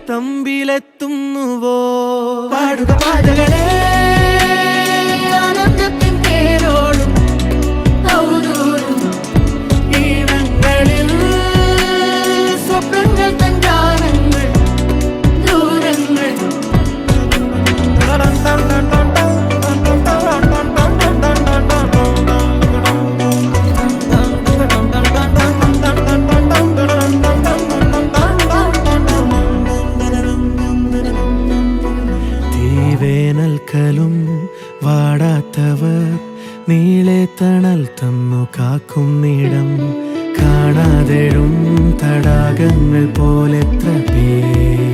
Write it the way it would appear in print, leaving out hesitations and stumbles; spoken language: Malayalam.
തമ്പിലെത്തുന്നുവോ? പാടുക പാതകളെ ആനന്ദത്തിൻ പേരോടും ഔദൂരും ഈണങ്ങളിൽ സ്വപ്നങ്ങൾ തൻ ഗാനങ്ങൾ ദൂരങ്ങൾ. വേനൽക്കലും വാടാത്തവർ നീളെ തണൽ തന്നു കാക്കുന്നിടം കാണാതെഴും തടാകങ്ങൾ പോലെത്ര പേർ